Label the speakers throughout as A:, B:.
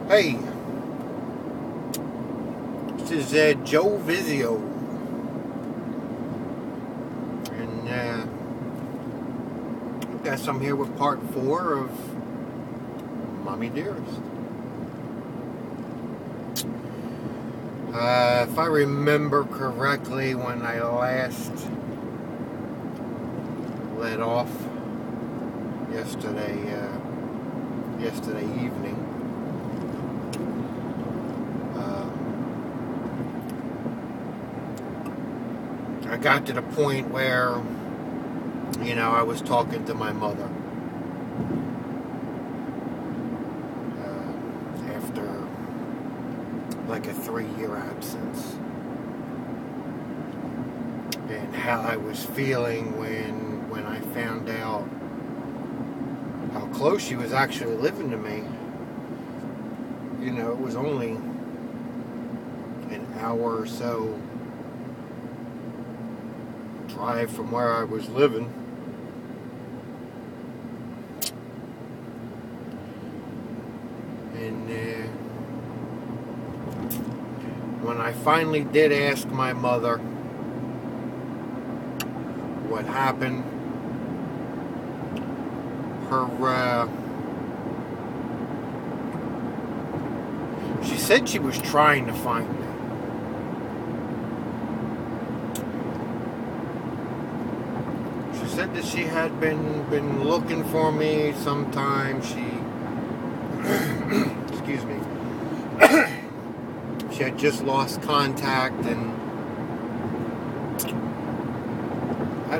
A: Hey, this is Joe Vizio, and I guess I'm here with part 4 of Mommy Dearest. If I remember correctly, when I last let off yesterday evening, I got to the point where, I was talking to my mother after like a 3-year absence, and how I was feeling when I found out how close she was actually living to me. It was only an hour or so drive from where I was living. And when I finally did ask my mother what happened, she said she was trying to find me. She said that she had been looking for me sometime. Excuse me. She had just lost contact, and I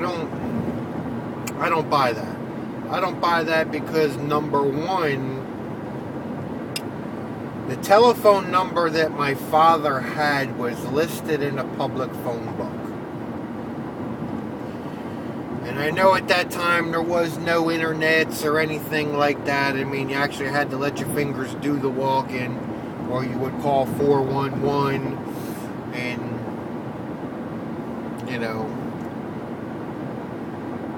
A: don't buy that. I don't buy that because, number one, the telephone number that my father had was listed in a public phone book. And I know at that time there was no internets or anything like that. I mean, you actually had to let your fingers do the walking, or you would call 411 and, in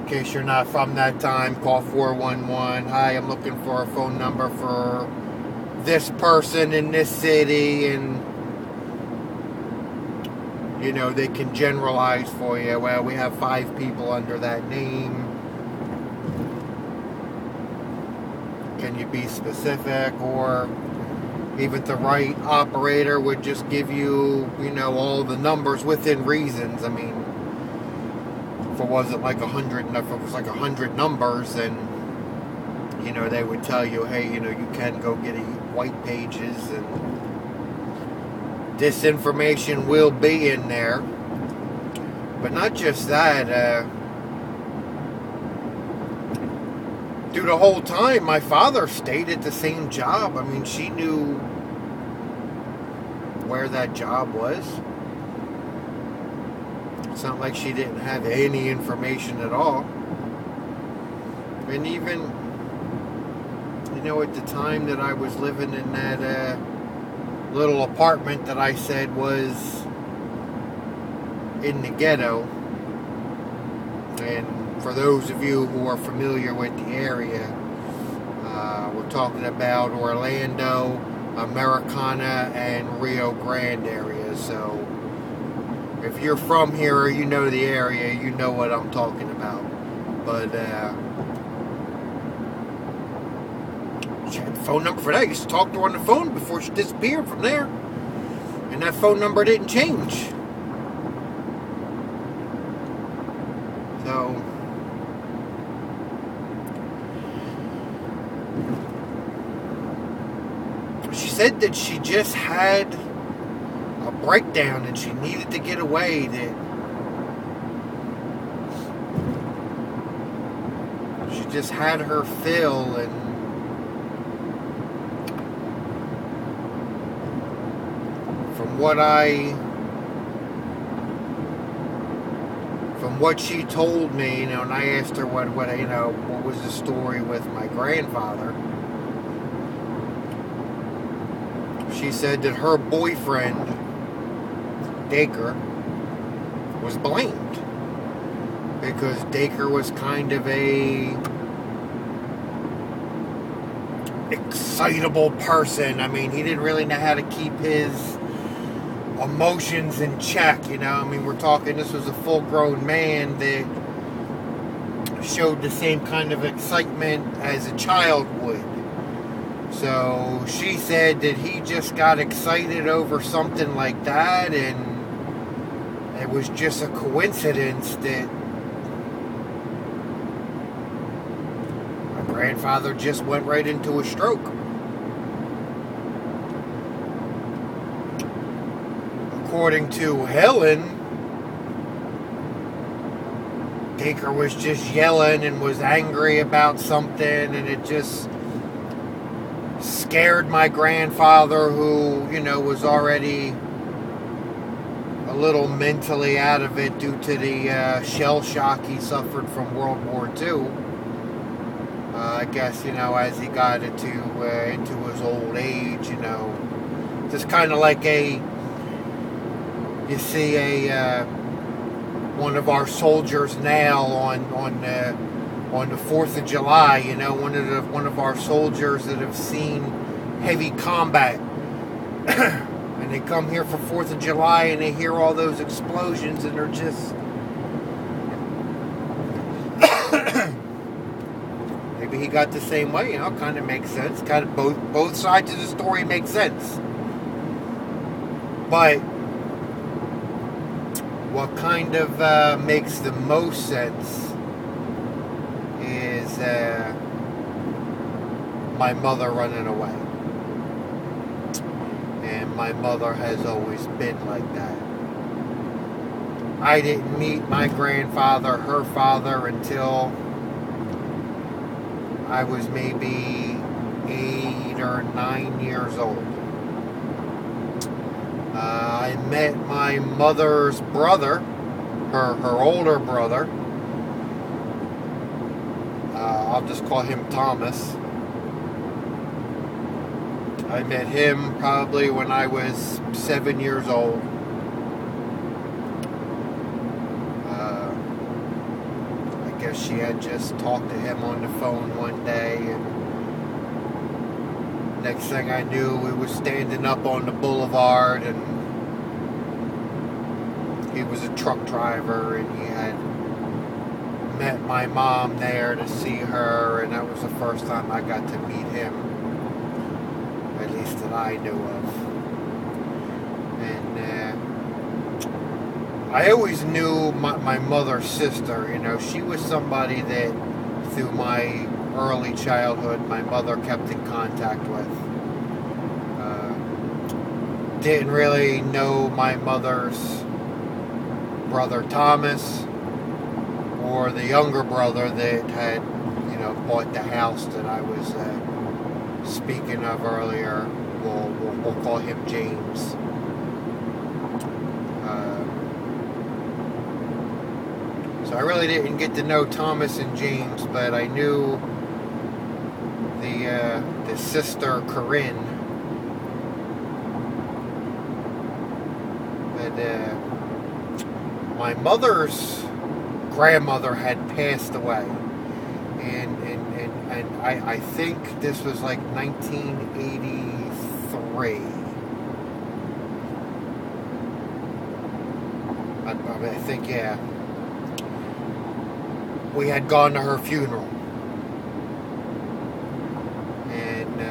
A: case you're not from that time, call 411. Hi, I'm looking for a phone number for this person in this city, and they can generalize for you. Well, we have 5 people under that name. Can you be specific? Or even the right operator would just give you, all the numbers within reasons. I mean, if it wasn't like 100, if it was like 100 numbers, then they would tell you, hey, you can go get white pages, and this information will be in there. But not just that, through the whole time, my father stayed at the same job. I mean, she knew where that job was. It's not like she didn't have any information at all. And even, at the time that I was living in that little apartment that I said was in the ghetto, and for those of you who are familiar with the area, we're talking about Orlando, Americana, and Rio Grande area. So if you're from here or you know the area, you know what I'm talking about. But she had the phone number for that. I used to talk to her on the phone before she disappeared from there. And that phone number didn't change. So she said that she just had a breakdown and she needed to get away. That she just had her fill, and from what she told me, and I asked her what was the story with my grandfather, she said that her boyfriend, Dacre, was blamed because Dacre was kind of a excitable person. I mean, he didn't really know how to keep his emotions in check, you know. I mean, we're talking, this was a full-grown man that showed the same kind of excitement as a child would. So she said that he just got excited over something like that, and it was just a coincidence that my grandfather just went right into a stroke. According to Helen, Baker was just yelling and was angry about something, and it just scared my grandfather, who, you know, was already a little mentally out of it due to the shell shock he suffered from World War II. I guess, you know, as he got into his old age, you know, just kind of like you see one of our soldiers now on the 4th of July, you know, one of our soldiers that have seen heavy combat. And they come here for 4th of July and they hear all those explosions and they're just... Maybe he got the same way, you know, kind of makes sense. Kind of both sides of the story make sense. But what kind of makes the most sense is my mother running away. And my mother has always been like that. I didn't meet my grandfather, her father, until I was maybe 8 or 9 years old. I met my mother's brother, her older brother. I'll just call him Thomas. I met him probably when I was 7 years old. I guess she had just talked to him on the phone one day, and next thing I knew, we were standing up on the boulevard, and he was a truck driver, and he had met my mom there to see her, and that was the first time I got to meet him, at least that I knew of. And I always knew my mother's sister. You know, she was somebody that through my early childhood my mother kept in contact with. Didn't really know my mother's brother Thomas, or the younger brother that had, you know, bought the house that I was speaking of earlier. We'll call him James. So I really didn't get to know Thomas and James, but I knew the sister Corinne. But my mother's grandmother had passed away, and I think this was like 1983. I think, yeah. We had gone to her funeral, and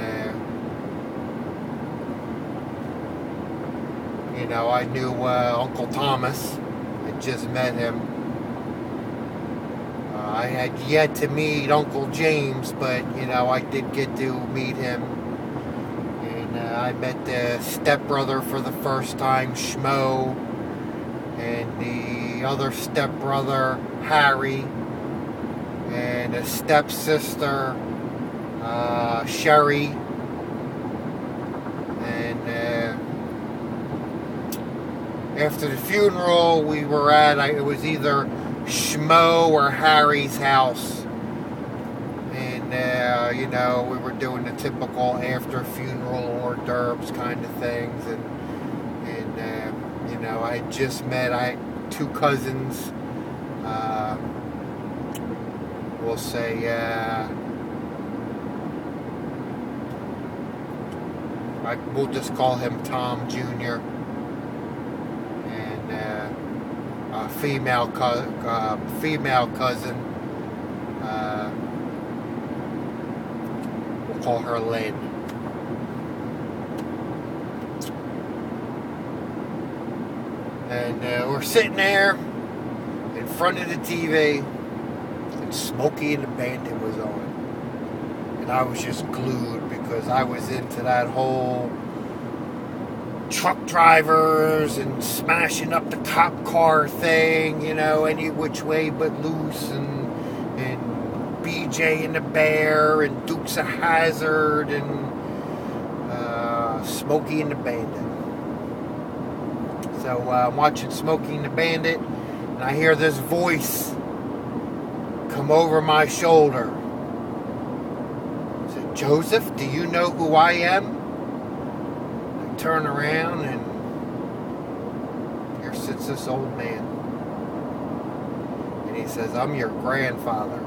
A: you know, I knew Uncle Thomas. I just met him. I had yet to meet Uncle James, but, you know, I did get to meet him. And I met the stepbrother for the first time, Schmo, and the other stepbrother, Harry, and a stepsister, Sherry. And after the funeral, we were at, it was either Schmo or Harry's house, and you know, we were doing the typical after funeral hors d'oeuvres kind of things, and you know, I had just met, I had two cousins, we'll say we'll just call him Tom Jr. And a female cousin. We'll call her Lynn. And we're sitting there in front of the TV, and Smokey and the Bandit was on. And I was just glued because I was into that whole truck drivers and smashing up the cop car thing, you know, any which way but loose, and BJ and the Bear and Dukes of Hazzard and Smokey and the Bandit. So I'm watching Smokey and the Bandit, and I hear this voice come over my shoulder. I said, "Joseph, do you know who I am?" I turn around, and here sits this old man. And he says, "I'm your grandfather."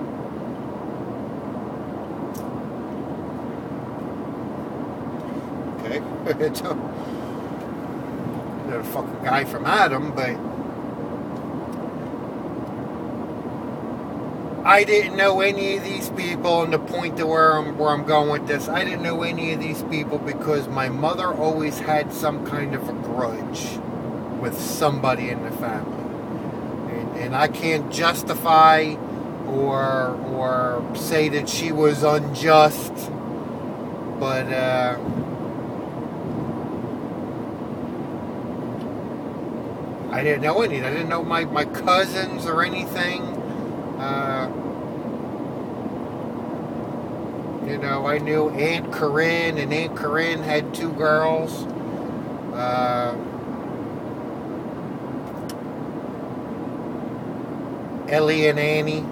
A: Okay, it's a fucking guy from Adam, but I didn't know any of these people, and the point to where I'm going with this, I didn't know any of these people because my mother always had some kind of a grudge with somebody in the family, and I can't justify or say that she was unjust, but I didn't know any. I didn't know my cousins or anything. You know, I knew Aunt Corinne, and Aunt Corinne had 2 girls. Ellie and Annie.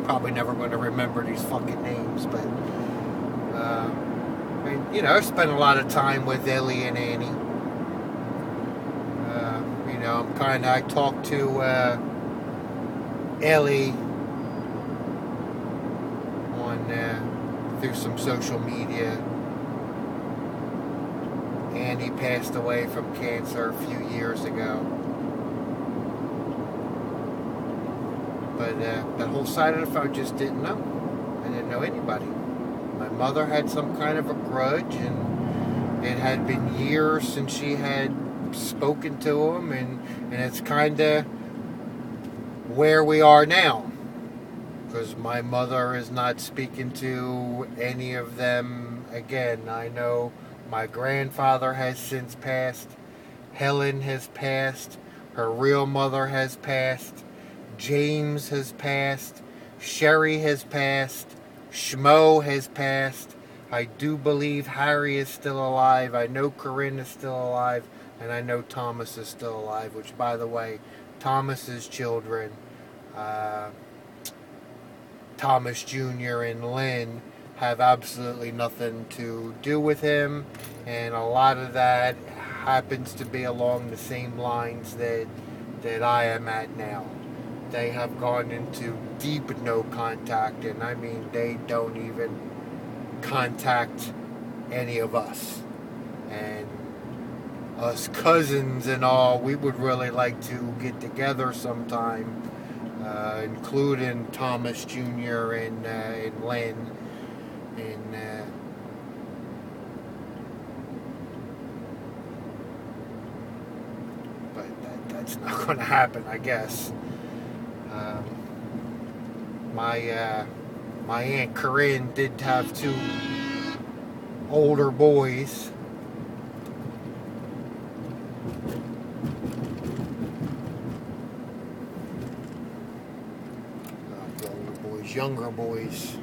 A: Probably never going to remember these fucking names, but you know, I spent a lot of time with Ellie and Annie. You know, I talked to Ellie through some social media. Annie passed away from cancer a few years ago. But that whole side of the phone just didn't know. I didn't know anybody. My mother had some kind of a grudge, and it had been years since she had spoken to him, and it's kind of where we are now. Because my mother is not speaking to any of them again. I know my grandfather has since passed. Helen has passed. Her real mother has passed. James has passed. Sherry has passed. Schmo has passed. I do believe Harry is still alive. I know Corinne is still alive. And I know Thomas is still alive. Which, by the way, Thomas's children, Thomas Jr. and Lynn, have absolutely nothing to do with him, and a lot of that happens to be along the same lines that I am at now. They have gone into deep no contact, and I mean they don't even contact any of us. And us cousins and all, we would really like to get together sometime, including Thomas Jr. and Lynn, and but that's not going to happen, I guess. My Aunt Corinne did have 2 older boys. Younger boys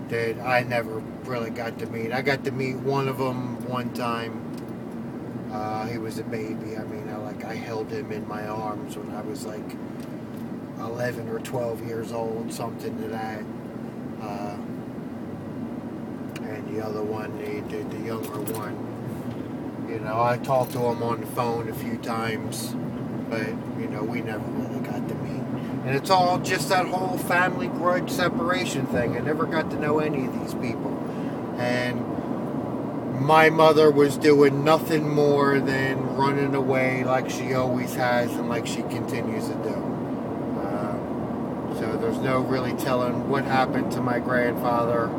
A: that I never really got to meet. I got to meet one of them one time. He was a baby. I mean, I held him in my arms when I was like 11 or 12 years old, something to that. And the other one, the younger one, you know, I talked to him on the phone a few times, but you know, we never really got to meet. And it's all just that whole family grudge separation thing. I never got to know any of these people. And my mother was doing nothing more than running away like she always has and like she continues to do. So there's no really telling what happened to my grandfather.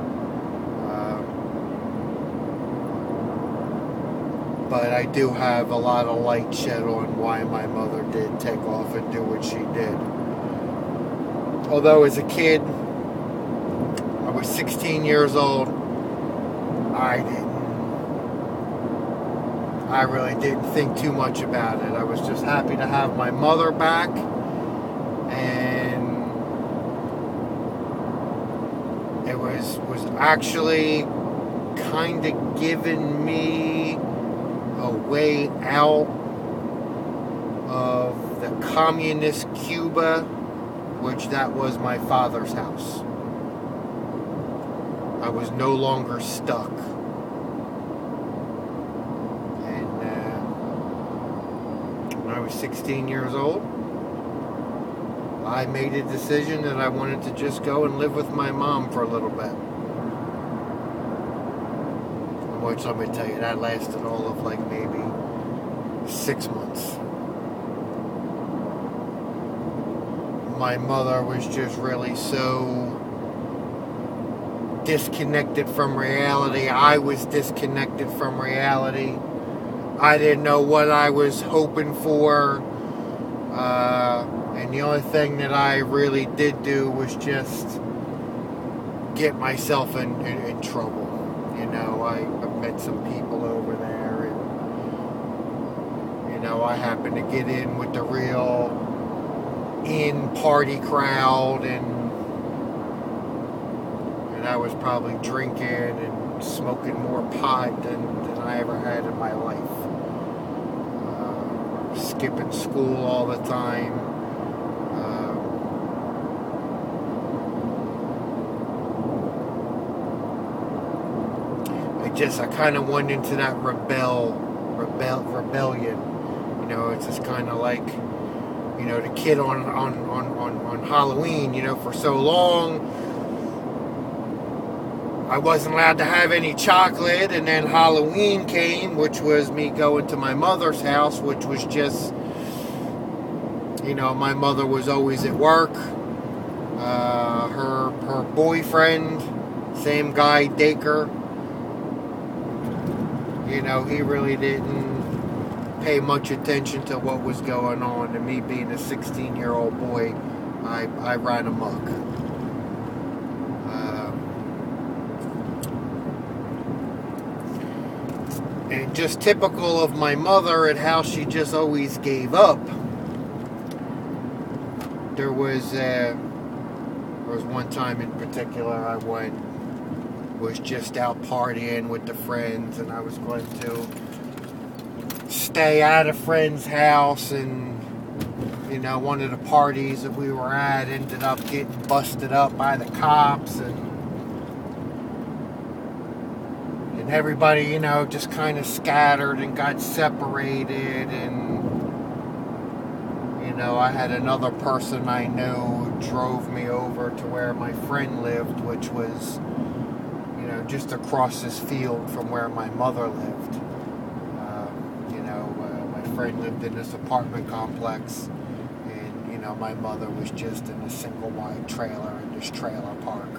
A: But I do have a lot of light shed on why my mother did take off and do what she did. Although as a kid, I was 16 years old, I really didn't think too much about it. I was just happy to have my mother back, and it was actually kind of giving me a way out of the communist Cuba, which that was my father's house. I was no longer stuck. And when I was 16 years old, I made a decision that I wanted to just go and live with my mom for a little bit. Which, let me tell you, that lasted all of like maybe 6 months. My mother was just really so disconnected from reality. I was disconnected from reality. I didn't know what I was hoping for. And the only thing that I really did do was just get myself in trouble. You know, I met some people over there, and, you know, I happened to get in with the real party crowd, and I was probably drinking and smoking more pot than I ever had in my life. Skipping school all the time. I kind of went into that rebellion. You know, it's just kind of like, you know, the kid on Halloween. You know, for so long, I wasn't allowed to have any chocolate, and then Halloween came, which was me going to my mother's house, which was just, you know, my mother was always at work. Her boyfriend, same guy, Dacre. You know, he really didn't pay much attention to what was going on. And me being a 16-year-old boy, I ran amok. And just typical of my mother and how she just always gave up. There was one time in particular I was just out partying with the friends, and I was going to stay at a friend's house, and, you know, one of the parties that we were at ended up getting busted up by the cops, and everybody, you know, just kind of scattered and got separated. And, you know, I had another person I knew who drove me over to where my friend lived, which was, you know, just across this field from where my mother lived. You know, my friend lived in this apartment complex, and, you know, my mother was just in a single wide trailer in this trailer park.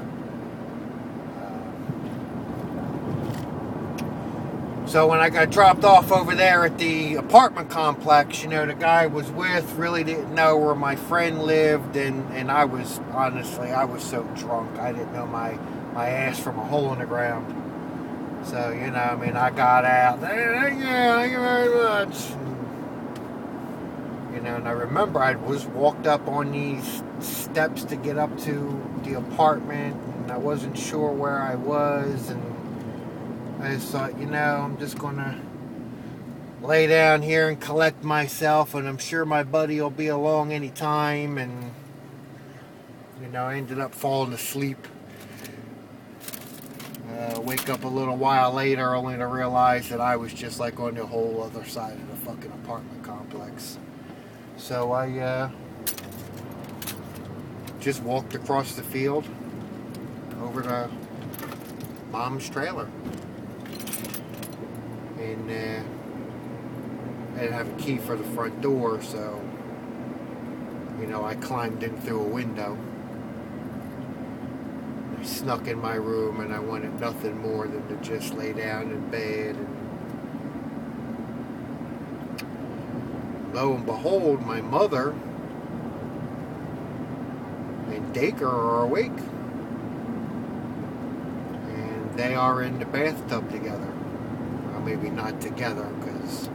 A: So when I got dropped off over there at the apartment complex, you know, the guy I was with really didn't know where my friend lived, and I was, honestly, I was so drunk, I didn't know my ass from a hole in the ground. So, you know, I mean, I got out, thank you very much. You know, and I remember I was walked up on these steps to get up to the apartment, and I wasn't sure where I was, and I just thought, you know, I'm just going to lay down here and collect myself, and I'm sure my buddy will be along any time. And, you know, I ended up falling asleep. Wake up a little while later only to realize that I was just like on the whole other side of the fucking apartment complex. So I just walked across the field over to Mom's trailer. And I didn't have a key for the front door, so, you know, I climbed in through a window. I snuck in my room, and I wanted nothing more than to just lay down in bed. And lo and behold, my mother and Dacre are awake. And they are in the bathtub together. Well, maybe not together, because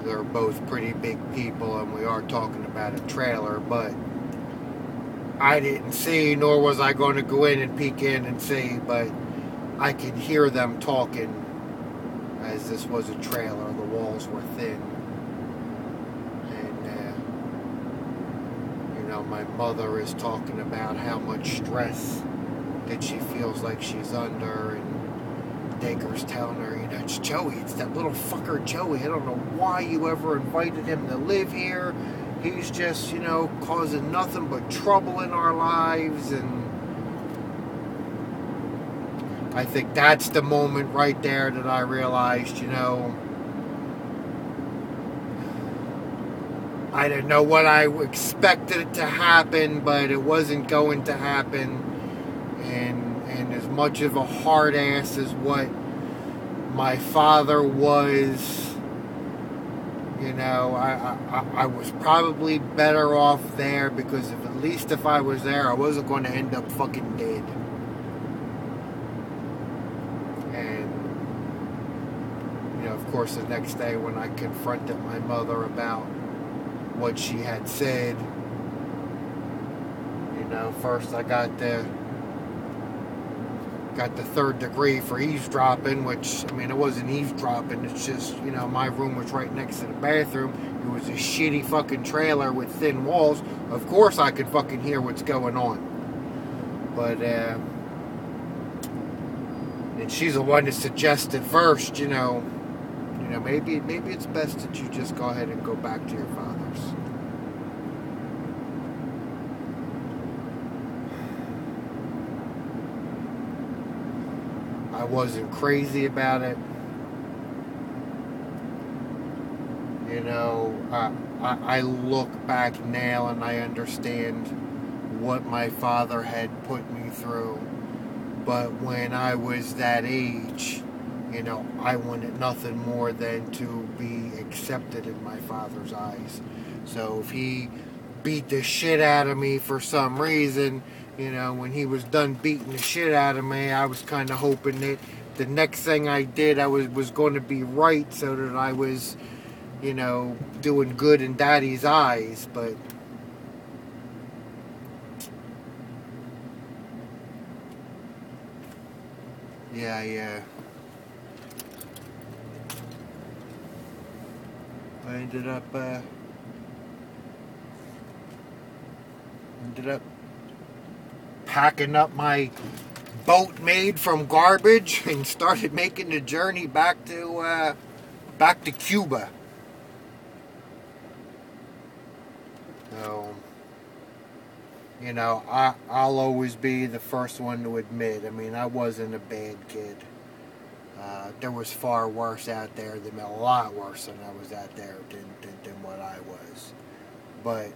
A: they're both pretty big people, and we are talking about a trailer, but I didn't see, nor was I going to go in and peek in and see, but I could hear them talking, as this was a trailer. The walls were thin. And, you know, my mother is talking about how much stress that she feels like she's under, and Dacre's telling her, you know, it's Joey, it's that little fucker Joey. I don't know why you ever invited him to live here. He's just, you know, causing nothing but trouble in our lives. And I think that's the moment right there that I realized, you know, I didn't know what I expected it to happen, but it wasn't going to happen. And as much of a hard ass as what my father was, you know, I was probably better off there, because at least if I was there, I wasn't going to end up fucking dead. And, you know, of course, the next day when I confronted my mother about what she had said, you know, first I got the third degree for eavesdropping, which, I mean, it wasn't eavesdropping, it's just, you know, my room was right next to the bathroom. It was a shitty fucking trailer with thin walls. Of course I could fucking hear what's going on. But, and she's the one that suggested first, you know, maybe it's best that you just go ahead and go back to your father's. I wasn't crazy about it. You know, I look back now and I understand what my father had put me through. But when I was that age, you know, I wanted nothing more than to be accepted in my father's eyes. So if he beat the shit out of me for some reason, you know, when he was done beating the shit out of me, I was kind of hoping that the next thing I did, I was going to be right, so that I was, you know, doing good in Daddy's eyes. But yeah, I ended up packing up my boat made from garbage and started making the journey back to Cuba. So, you know, I'll always be the first one to admit, I mean, I wasn't a bad kid. There was far worse out there, a lot worse than I was out there than what I was. But,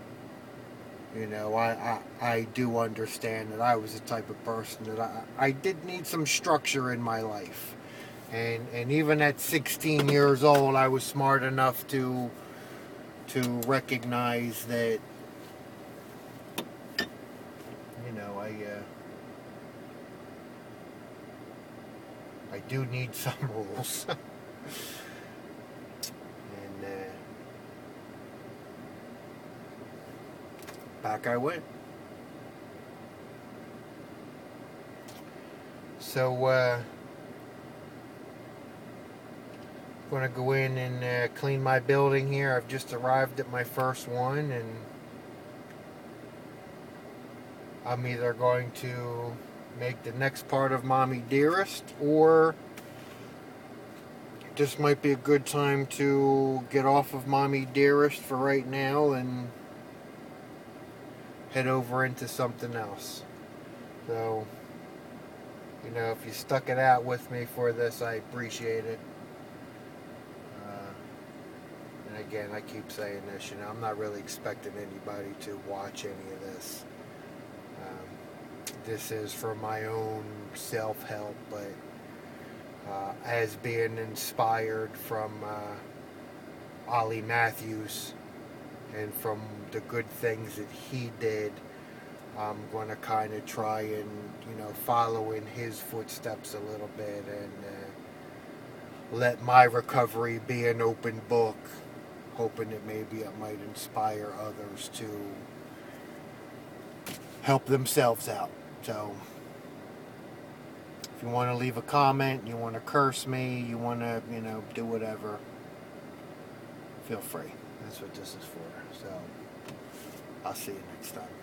A: you know, I do understand that I was the type of person that I did need some structure in my life. And even at 16 years old, I was smart enough to recognize that, you know, I do need some rules. And back I went. So, going to go in and clean my building here. I've just arrived at my first one, and I'm either going to make the next part of Mommy Dearest, or this might be a good time to get off of Mommy Dearest for right now and head over into something else. So, you know, if you stuck it out with me for this, I appreciate it. And again, I keep saying this, you know, I'm not really expecting anybody to watch any of this. This is for my own self-help, but as being inspired from Ollie Matthews and from the good things that he did, I'm going to kind of try and, you know, follow in his footsteps a little bit and let my recovery be an open book, hoping that maybe it might inspire others to help themselves out. So, if you want to leave a comment, you want to curse me, you want to, you know, do whatever, feel free. That's what this is for. So, I'll see you next time.